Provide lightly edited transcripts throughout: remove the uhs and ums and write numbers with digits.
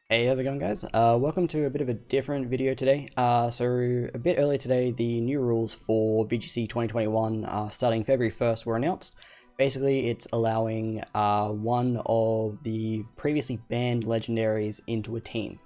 Hey, how's it going, guys? Welcome to a bit of a different video today. So a bit earlier today, the new rules for VGC 2021 starting February 1st were announced. Basically, it's allowing one of the previously banned legendaries into a team.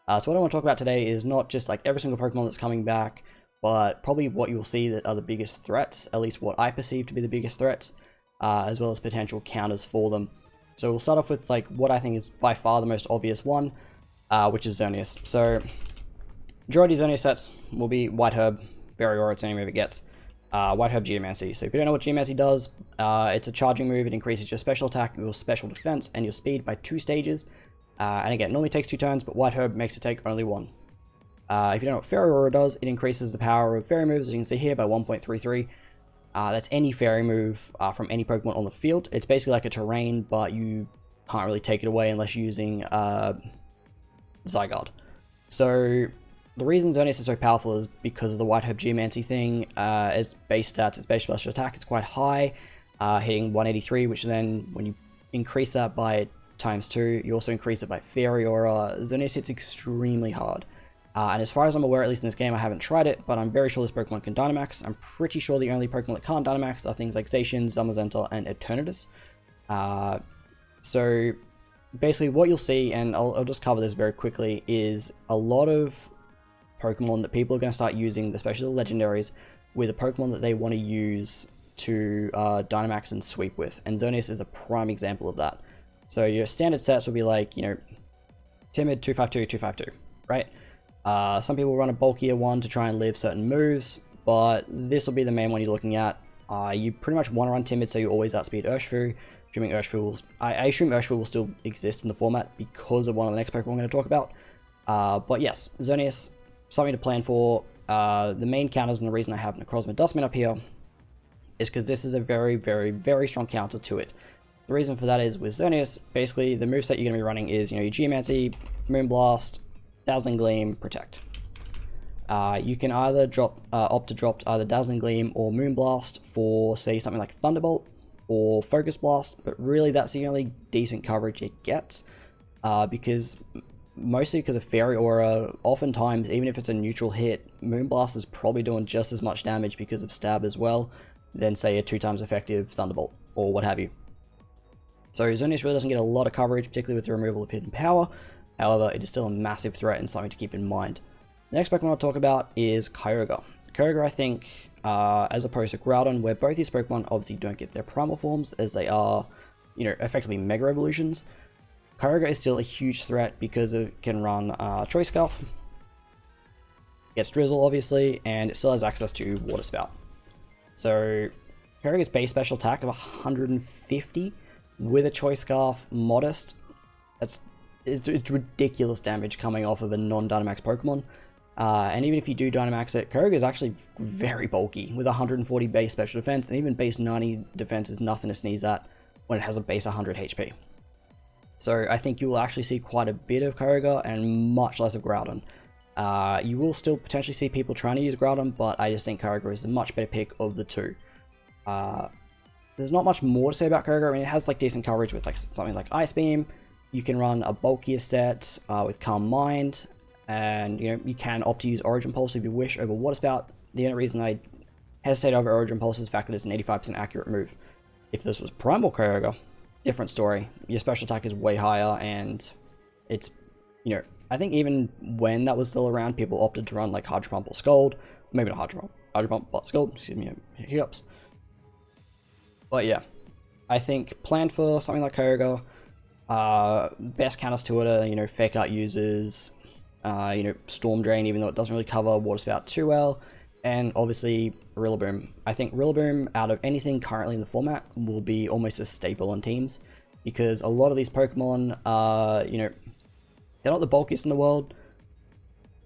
So what I want to talk about today is not just like every single Pokemon that's coming back, but probably what you'll see that are the biggest threats, at least what I perceive to be the biggest threats, as well as potential counters for them. So we'll start off with like what I think is by far the most obvious one, which is Xerneas. So, majority of Xerneas sets will be White Herb, Fairy Aura, it's the only move it gets. White Herb Geomancy. So if you don't know what Geomancy does, it's a charging move. It increases your special attack, your special defense, and your speed by 2 stages. And again, it normally takes 2 turns, but White Herb makes it take only 1. If you don't know what Fairy Aura does, it increases the power of fairy moves, as you can see here, by 1.33. That's any fairy move from any Pokemon on the field. It's basically like a terrain, but you can't really take it away unless you're using Zygarde. So the reason Xerneas is so powerful is because of the White Herb Geomancy thing. Its base stats, its base special attack is quite high, hitting 183, which then when you increase that by ×2, you also increase it by Fairy Aura. Xerneas hits extremely hard. And as far as I'm aware, at least in this game, I haven't tried it, but I'm very sure this Pokemon can Dynamax. I'm pretty sure the only Pokemon that can't Dynamax are things like Zacian, Zamazenta, and Eternatus. So basically what you'll see, and I'll just cover this very quickly, is a lot of Pokemon that people are going to start using, especially the legendaries, with a Pokemon that they want to use to Dynamax and sweep with, and Xerneas is a prime example of that. So your standard sets will be like, you know, Timid, 252, 252, right? Some people run a bulkier one to try and live certain moves, but this will be the main one you're looking at. You pretty much want to run Timid, so you always outspeed Urshifu. Assuming Urshifu will, I assume Urshifu will still exist in the format because of one of the next Pokemon I'm going to talk about. But yes, Xerneas, something to plan for. The main counters and the reason I have Necrozma Dustman up here is because this is a very, very, very strong counter to it. The reason for that is with Xerneas, basically the moveset you're going to be running is, you know, your Geomancy, Moonblast, Dazzling Gleam, Protect. You can either opt to drop either Dazzling Gleam or Moonblast for, say, something like Thunderbolt or Focus Blast, but really that's the only decent coverage it gets, mostly because of Fairy Aura. Oftentimes, even if it's a neutral hit, Moonblast is probably doing just as much damage because of Stab as well, than say a 2 times effective Thunderbolt or what have you. So Xerneas really doesn't get a lot of coverage, particularly with the removal of Hidden Power. However, it is still a massive threat and something to keep in mind. The next Pokemon I'll talk about is Kyogre. Kyogre, I think, as opposed to Groudon, where both these Pokemon obviously don't get their primal forms, as they are, you know, effectively Mega Evolutions. Kyogre is still a huge threat because it can run Choice Scarf, gets Drizzle, obviously, and it still has access to Water Spout. So, Kyogre's base special attack of 150 with a Choice Scarf modest, it's ridiculous damage coming off of a non-Dynamax Pokemon. And even if you do Dynamax it, Kyogre is actually very bulky with 140 base special defense, and even base 90 defense is nothing to sneeze at when it has a base 100 HP. So I think you will actually see quite a bit of Kyogre and much less of Groudon. You will still potentially see people trying to use Groudon, but I just think Kyogre is a much better pick of the two. There's not much more to say about Kyogre. I mean, it has like decent coverage with like something like Ice Beam. You can run a bulkier set with Calm Mind, and you know you can opt to use Origin Pulse if you wish over Water Spout. The only reason I hesitate over Origin Pulse is the fact that it's an 85% accurate move. If this was Primal Kyogre, different story. Your special attack is way higher, and it's, you know, I think even when that was still around, people opted to run like Hydro Pump or Scald. Maybe not Hydro Pump, but Scald. Excuse me, hiccups. But yeah, I think plan for something like Kyogre. Best counters to it are, you know, Fake Out users, you know, Storm Drain, even though it doesn't really cover Water Spout too well, and obviously Rillaboom. I think Rillaboom, out of anything currently in the format, will be almost a staple on teams, because a lot of these Pokemon are, you know, they're not the bulkiest in the world.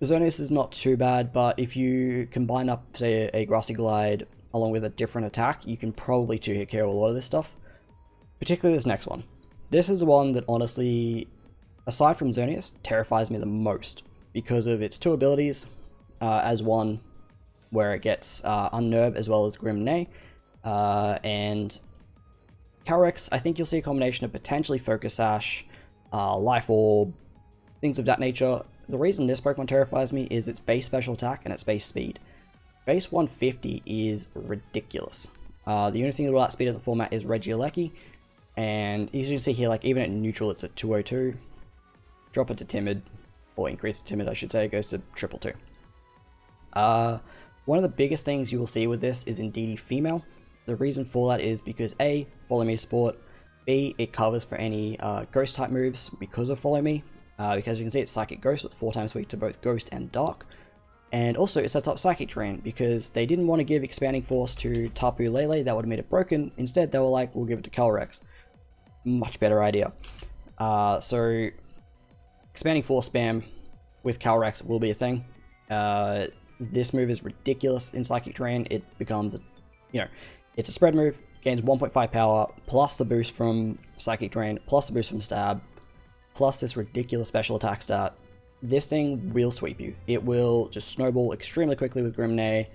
Xerneas is not too bad, but if you combine up, say, a Grassy Glide along with a different attack, you can probably 2-hit KO a lot of this stuff, particularly this next one. This is the one that honestly, aside from Xerneas, terrifies me the most because of its 2 abilities, as one where it gets Unnerve as well as Grim Neigh, and Calyrex. I think you'll see a combination of potentially Focus Sash, Life Orb, things of that nature. The reason this Pokemon terrifies me is its base special attack and its base speed. Base 150 is ridiculous. The only thing about that speed of the format is Regieleki, and as you can see here, like even at neutral it's at 202. Drop it to timid, or increase to timid I should say, it goes to 222. One of the biggest things you will see with this is Indeedee female. The reason for that is because A, follow me support, B, it covers for any ghost type moves because of follow me, because you can see it's Psychic Ghost with 4 times weak to both Ghost and Dark. And also it sets up Psychic Terrain because they didn't want to give Expanding Force to Tapu Lele, that would have made it broken. Instead they were like, we'll give it to Calyrex. Much better idea. So Expanding Force spam with Calyrex will be a thing. This move is ridiculous in Psychic Terrain. It becomes, it's a spread move, gains 1.5 power, plus the boost from Psychic Terrain, plus the boost from Stab, plus this ridiculous special attack stat. This thing will sweep you. It will just snowball extremely quickly with Grimnay,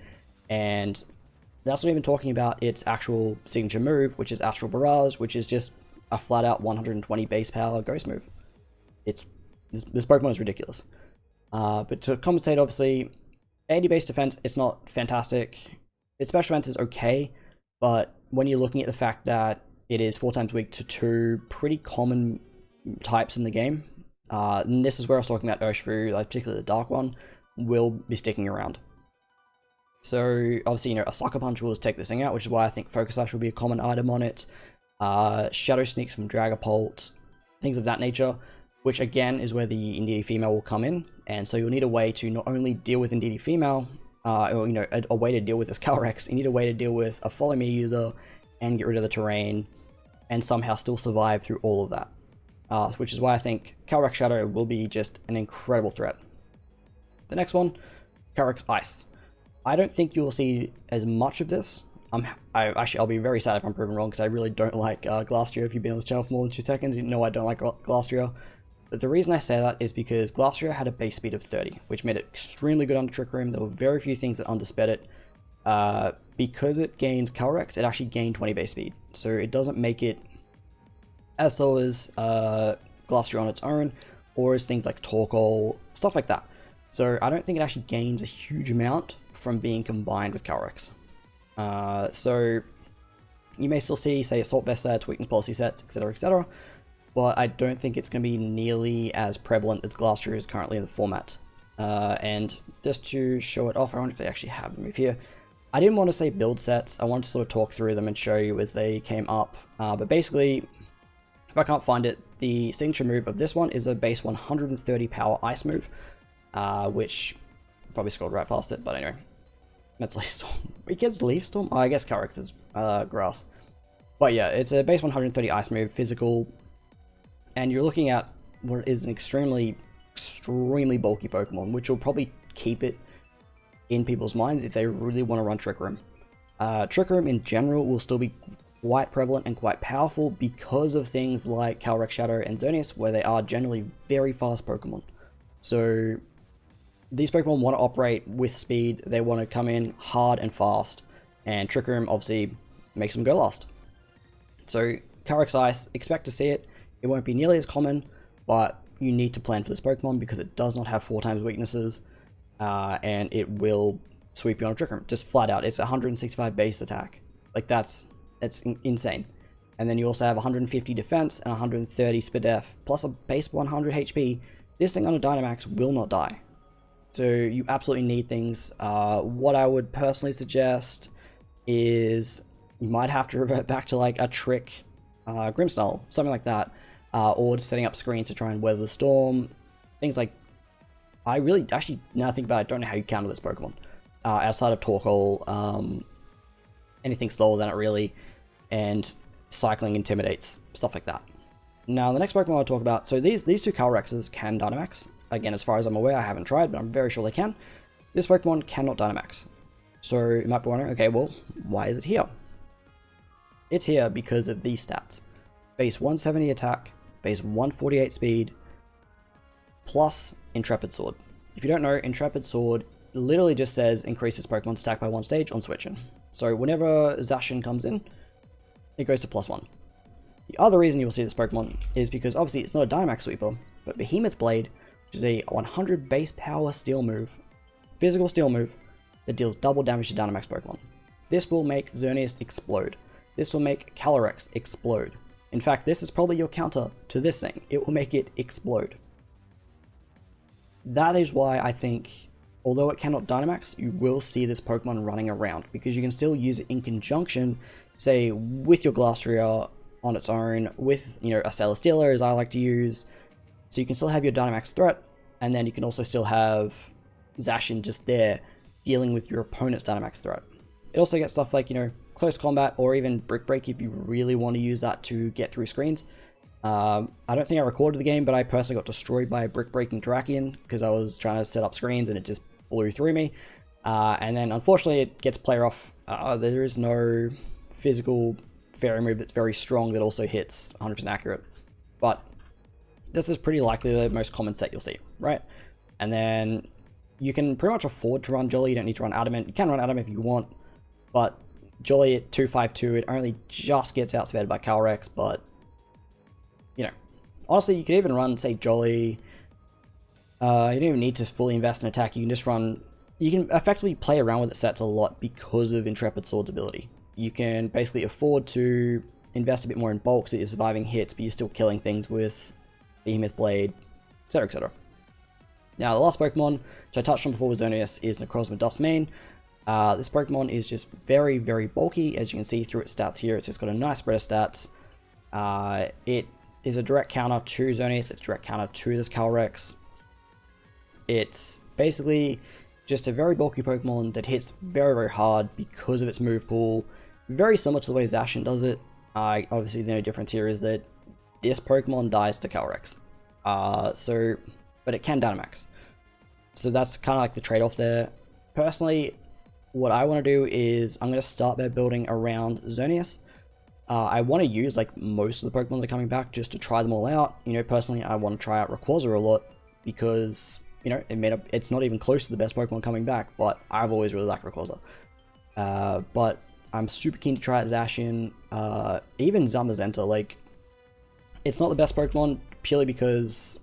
and that's not even talking about its actual signature move, which is Astral Barrage, which is just a flat out 120 base power ghost move. This Pokemon is ridiculous. But to compensate, obviously, 80 base defense, it's not fantastic. Its special defense is okay, but when you're looking at the fact that it is 4 times weak to 2 pretty common types in the game, and this is where I was talking about Urshifu, like particularly the Dark one, will be sticking around. So obviously, a Sucker Punch will just take this thing out, which is why I think Focus Sash will be a common item on it. Shadow Sneaks from Dragapult, things of that nature, which again is where the Indeedee female will come in. And so you'll need a way to not only deal with Indeedee female, or a way to deal with this Calyrex, you need a way to deal with a Follow Me user and get rid of the terrain, and somehow still survive through all of that. Which is why I think Calyrex Shadow will be just an incredible threat. The next one, Calyrex Ice. I don't think you will see as much of this. I'll be very sad if I'm proven wrong, because I really don't like Glastrier. If you've been on this channel for more than 2 seconds, you know I don't like Glastrier. But the reason I say that is because Glastrier had a base speed of 30, which made it extremely good under Trick Room. There were very few things that undersped it. Because it gained Calyrex, it actually gained 20 base speed. So it doesn't make it as slow as Glastrier on its own, or as things like Torkoal, stuff like that. So I don't think it actually gains a huge amount from being combined with Calyrex. So you may still see, say, Assault Vest sets, Weakness Policy sets, etc, etc, but I don't think it's going to be nearly as prevalent as Glastrier is currently in the format. And just to show it off, I wonder if they actually have the move here. I didn't want to say build sets, I wanted to sort of talk through them and show you as they came up. But basically, if I can't find it, the signature move of this one is a base 130 power ice move, which probably scrolled right past it, but anyway. That's Leaf Storm. It gets Leaf Storm? Oh, I guess Calyrex is grass. But yeah, it's a base 130 ice move, physical, and you're looking at what is an extremely bulky Pokemon, which will probably keep it in people's minds if they really want to run Trick Room. Trick Room in general will still be quite prevalent and quite powerful because of things like Calyrex Shadow and Xerneas, where they are generally very fast Pokemon. So these Pokemon want to operate with speed, they want to come in hard and fast, and Trick Room obviously makes them go last. So Calyrex Ice, expect to see it. It won't be nearly as common, but you need to plan for this Pokemon because it does not have 4 times weaknesses, and it will sweep you on a Trick Room, just flat out. It's 165 base attack. Like that's insane. And then you also have 150 defense and 130 SPDF, plus a base 100 HP. This thing on a Dynamax will not die. So you absolutely need things. What I would personally suggest is you might have to revert back to like a Trick Grimmsnarl, something like that, or just setting up screens to try and weather the storm. Things like, I really, actually, now I think about it, I don't know how you counter this Pokemon. Outside of Torkoal, anything slower than it really, and cycling intimidates, stuff like that. Now the next Pokemon I'll talk about, so these 2 Calyrexes can Dynamax. Again, as far as I'm aware, I haven't tried, but I'm very sure they can. This Pokemon cannot Dynamax. So you might be wondering, okay, well, why is it here? It's here because of these stats. Base 170 attack, base 148 speed, plus Intrepid Sword. If you don't know, Intrepid Sword literally just says increases Pokemon's attack by 1 stage on switching. So whenever Zacian comes in, it goes to +1. The other reason you'll see this Pokemon is because obviously it's not a Dynamax sweeper, but Behemoth Blade which is a 100 base power steel move, physical steel move, that deals double damage to Dynamax Pokemon. This will make Xerneas explode. This will make Calyrex explode. In fact, this is probably your counter to this thing. It will make it explode. That is why I think, although it cannot Dynamax, you will see this Pokemon running around, because you can still use it in conjunction, say, with your Glastrier on its own, with, you know, a Celesteela, as I like to use. So you can still have your Dynamax threat, and then you can also still have Zacian just there, dealing with your opponent's Dynamax threat. It also gets stuff like, you know, Close Combat, or even Brick Break if you really want to use that to get through screens. I don't think I recorded the game, but I personally got destroyed by Brick Breaking Terrakion, because I was trying to set up screens and it just blew through me. And then unfortunately it gets player off. There is no physical fairy move that's very strong that also hits 100% accurate. But this is pretty likely the most common set you'll see, right? And then you can pretty much afford to run Jolly. You don't need to run Adamant. You can run Adamant if you want, but Jolly at 252, it only just gets outsped by Calyrex. But, you know, honestly, you could even run, say, Jolly. You don't even need to fully invest in attack. You can just run... You can effectively play around with its sets a lot because of Intrepid Sword's ability. You can basically afford to invest a bit more in bulk so you're surviving hits, but you're still killing things with Behemoth Blade, etc, etc. Now, the last Pokemon, which I touched on before with Xerneas, is Necrozma Dustmane. This Pokemon is just very, very bulky. As you can see through its stats here, it's just got a nice spread of stats. It is a direct counter to Xerneas, it's a direct counter to this Calyrex. It's basically just a very bulky Pokemon that hits very, very hard because of its move pool. Very similar to the way Zacian does it. Obviously, the only difference here is that this Pokemon dies to Calyrex. But it can Dynamax. So that's kind of like the trade-off there. Personally, what I want to do is I'm going to start by building around Xerneas. I want to use like most of the Pokemon that are coming back just to try them all out. You know, personally, I want to try out Rayquaza a lot because, you know, it's not even close to the best Pokemon coming back, but I've always really liked Rayquaza. But I'm super keen to try out Zacian, even Zamazenta. Like, it's not the best Pokemon purely because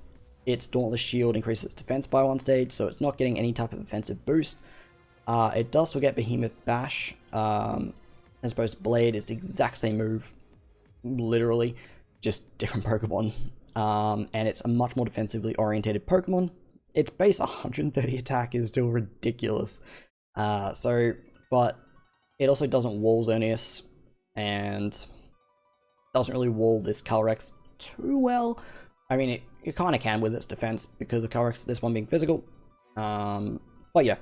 its Dauntless Shield increases its defense by 1 stage, so it's not getting any type of offensive boost. It does still get Behemoth Bash, as opposed to Blade. It's the exact same move, literally, just different Pokemon. And it's a much more defensively orientated Pokemon. Its base 130 attack is still ridiculous. But it also doesn't wall Xerneas, and doesn't really wall this Calyrex too well. I mean, it kind of can with its defense because of Calyrex, this one being physical. But yeah.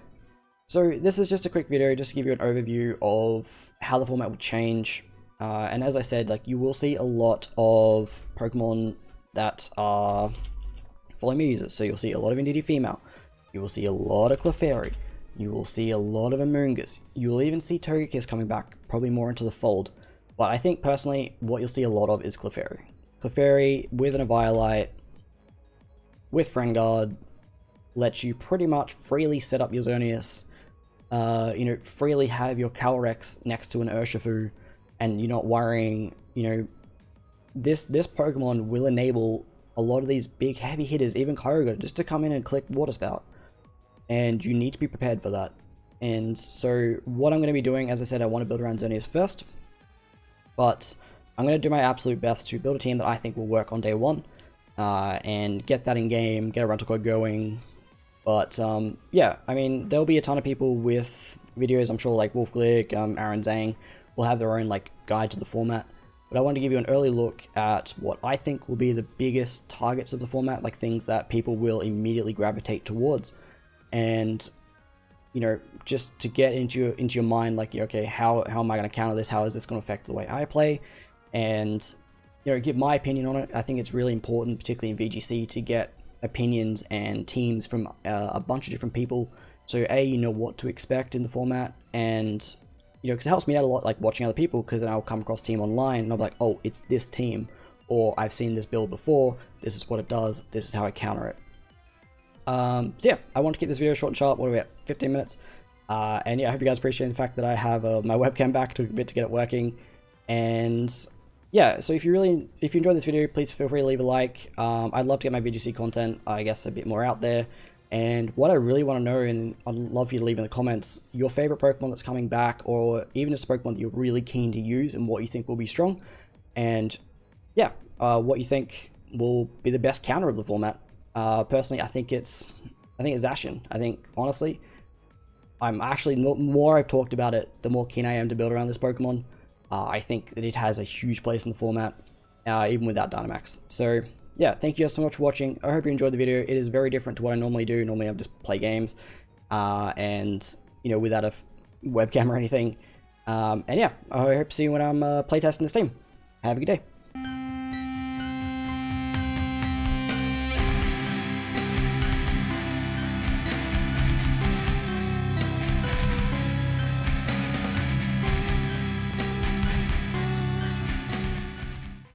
So this is just a quick video just to give you an overview of how the format will change. And as I said, like, you will see a lot of Pokemon that are Follow Me users. So you'll see a lot of Indeedee Female. You will see a lot of Clefairy. You will see a lot of Amoonguss. You will even see Togekiss coming back, probably more into the fold. But I think personally, what you'll see a lot of is Clefairy. Clefairy with an Eviolite, with Friend Guard, lets you pretty much freely set up your Xerneas. You know, freely have your Calyrex next to an Urshifu, and you're not worrying. You know, this Pokemon will enable a lot of these big heavy hitters, even Kyogre, just to come in and click Water Spout, and you need to be prepared for that. And so what I'm going to be doing, as I said, I want to build around Xerneas first, but I'm going to do my absolute best to build a team that I think will work on day one, and get that in game, get a rental code going. But yeah, I mean, there'll be a ton of people with videos. I'm sure like Wolf Glick, Aaron Zhang will have their own like guide to the format. But I want to give you an early look at what I think will be the biggest targets of the format, like things that people will immediately gravitate towards. And, you know, just to get into your mind, like, okay, how am I going to counter this? How is this going to affect the way I play? And, you know, give my opinion on it. I think it's really important, particularly in VGC, to get opinions and teams from a bunch of different people, so you know what to expect in the format, and you know, because it helps me out a lot, like watching other people, because then I'll come across team online and I'll be like, oh, it's this team, or I've seen this build before, this is what it does, this is how I counter it. So yeah, I want to keep this video short and sharp. What are we at? 15 minutes. And yeah, I hope you guys appreciate the fact that I have my webcam back. Took a bit to get it working, and yeah, so if you enjoyed this video, please feel free to leave a like. I'd love to get my VGC content, I guess, a bit more out there. And what I really want to know, and I'd love for you to leave in the comments, your favorite Pokemon that's coming back, or even just a Pokemon that you're really keen to use and what you think will be strong. And yeah, what you think will be the best counter of the format. Personally, I think it's Zacian. I think, honestly, I'm actually, the more I've talked about it, the more keen I am to build around this Pokemon. I think that it has a huge place in the format, even without Dynamax. So yeah, thank you guys so much for watching. I hope you enjoyed the video. It is very different to what I normally do. Normally I just play games, and you know, without a webcam or anything. And yeah, I hope to see you when I'm playtesting this team. Have a good day.